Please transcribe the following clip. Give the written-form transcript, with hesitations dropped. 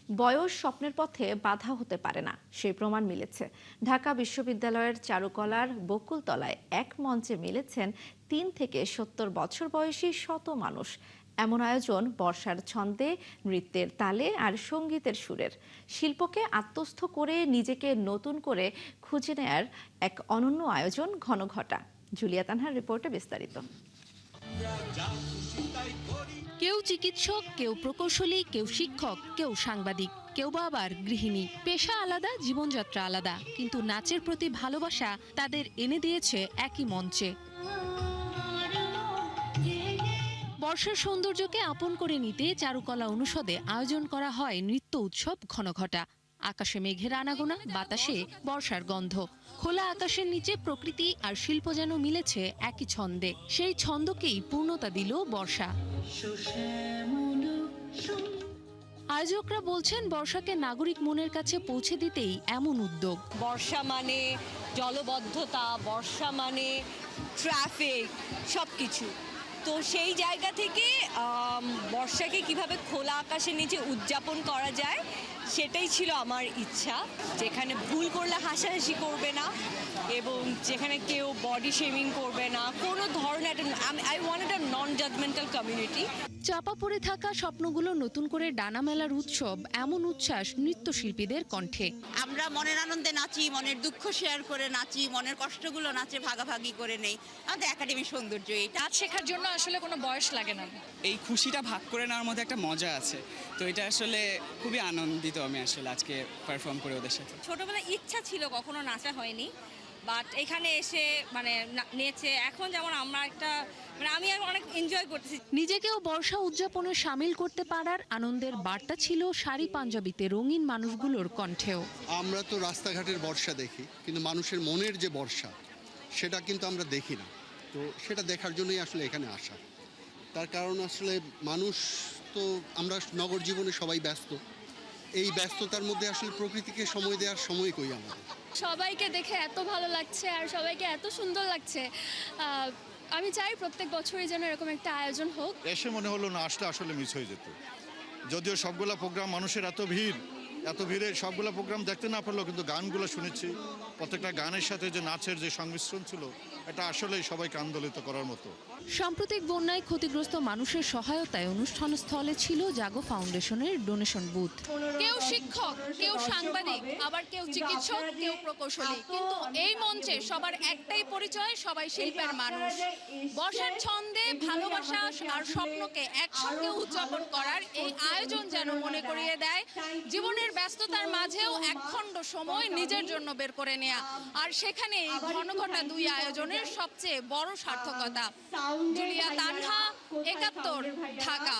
বয়স স্বপ্নের পথে বাধা হতে পারে না, সেই প্রমাণ মিলেছে। ঢাকা বিশ্ববিদ্যালয়ের চারুকলার বকুলতলায় এক মঞ্চে মিলেছেন ৩ থেকে ৭০ বছর বয়সী শত মানুষ। এমন আয়োজন বর্ষার ছন্দে, নৃত্যের তালে আর সঙ্গীতের সুরের শিল্পকে আত্মস্থ করে নিজেকে নতুন করে খুঁজে নেয়ার এক অনন্য আয়োজন ঘনঘটা। জুলিয়া তানহার রিপোর্টে বিস্তারিত। কেউ চিকিৎসক, কেউ প্রকৌশলী, কেউ শিক্ষক, কেউ সাংবাদিক, কেউ বা আবার গৃহিণী। পেশা আলাদা, জীবনযাত্রা আলাদা, কিন্তু নাচের প্রতি ভালোবাসা তাদের এনে দিয়েছে একই মঞ্চে। বর্ষার সৌন্দর্যকে আপন করে নিতে চারুকলা অনুষদে আয়োজন করা হয় নৃত্য উৎসব ঘনঘটা। আকাশে মেঘের আনাগোনা, বাতাসে বর্ষার গন্ধ। খোলা আকাশের নিচে প্রকৃতি আর শিল্প যেন মিলেছে একই ছন্দে। সেই ছন্দকেই পূর্ণতা দিল বর্ষা। আয়োজকরা বলছেন, বর্ষাকে নাগরিক মনের কাছে পৌঁছে দিতেই এমন উদ্যোগ। বর্ষা মানে জলবদ্ধতা, বর্ষা মানে ট্রাফিক, সবকিছু। তো সেই জায়গা থেকে বর্ষাকে কিভাবে খোলা আকাশের নিচে উদযাপন করা যায় সেটাই ছিল আমার ইচ্ছা। যেখানে ভুল করলে হাসাহাসি করবে না এবং যেখানে কেউ বডি শেমিং করবে না, কোনো ধরনের আই ওয়ান্ট একটা নন জাজমেন্টাল কমিউনিটি। চাপা পড়ে থাকা স্বপ্নগুলো নতুন করে ডানা মেলার উৎসব, এমন উচ্ছ্বাস নৃত্যশিল্পীদের কণ্ঠে। আমরা মনের আনন্দে নাচি, মনের দুঃখ শেয়ার করে নাচি, মনের কষ্টগুলো নাচে ভাগাভাগি করে নেই। আমাদের একাডেমির সৌন্দর্য এটা। নাচ শেখার জন্য আসলে কোনো বয়স লাগে না। এই খুশিটা ভাগ করে নেওয়ার মধ্যে একটা মজা আছে, তো এটা আসলে খুবই আনন্দিত আমি আসলে আজকে পারফর্ম করে ওদের সাথে। ছোটবেলায় ইচ্ছা ছিল, কখনো নাচা হয়নি, বাট এখানে এসে নেচে এখন যেমন আমরা আমি অনেক এনজয় করতেছি। নিজেকেও বর্ষা উদযাপনে সামিল করতে পারার আনন্দের বার্তা ছিল শাড়ি পাঞ্জাবিতে রঙিন মানুষগুলোর কণ্ঠেও। আমরা তো রাস্তাঘাটের বর্ষা দেখি, কিন্তু মানুষের মনের যে বর্ষা সেটা কিন্তু আমরা দেখি না। তো সেটা দেখার জন্যই আসলে এখানে আসা। তার কারণ আসলে মানুষ তো, আমরা নগর জীবনে সবাই ব্যস্ত। এই ব্যস্ততার মধ্যে আসলে প্রকৃতিকে সময় দেওয়ার সময় কই আমাদের। সবাইকে দেখে এত ভালো লাগছে আর সবাইকে এত সুন্দর লাগছে। আমি চাই প্রত্যেক বছরই যেন এরকম একটা আয়োজন হোক। এসে মনে হলো না আসলে আসলে মিস হয়ে যেত। যদিও সবগুলা প্রোগ্রাম, মানুষের এত ভিড়ে সবগুলো প্রোগ্রাম দেখতে না পারলেও কিন্তু গানগুলো শুনেছি। প্রত্যেকটা গানের সাথে যে নাচের যে সংমিশ্রণ ছিল, এটা আসলেই সবাইকে আন্দোলিত করার মতো। সাম্প্রতিক বন্যায় ক্ষতিগ্রস্ত মানুষের সহায়তায় অনুষ্ঠান স্থলে ছিল জাগো ফাউন্ডেশনের ডোনেশন বুথ। কেউ শিক্ষক, কেউ সাংবাদিক, আবার কেউ চিকিৎসক, কেউ প্রকৌশলী, কিন্তু এই মঞ্চে সবার একটাই পরিচয়, সবাই শিল্পের মানুষ। বর্ষার ছন্দে ভালোবাসা আর স্বপ্নকে একসঙ্গে উদযাপন করার এই আয়োজন যেন মনে করিয়ে দেয় জীবনের ব্যস্ততার মাঝেও একখণ্ড সময় নিজের জন্য বের করে নেয়া। আর সেখানে এই ঘনঘটা দুই আয়োজনের সবচেয়ে বড় সার্থকতা। জুলিয়া তানহা, ৭১, ঢাকা।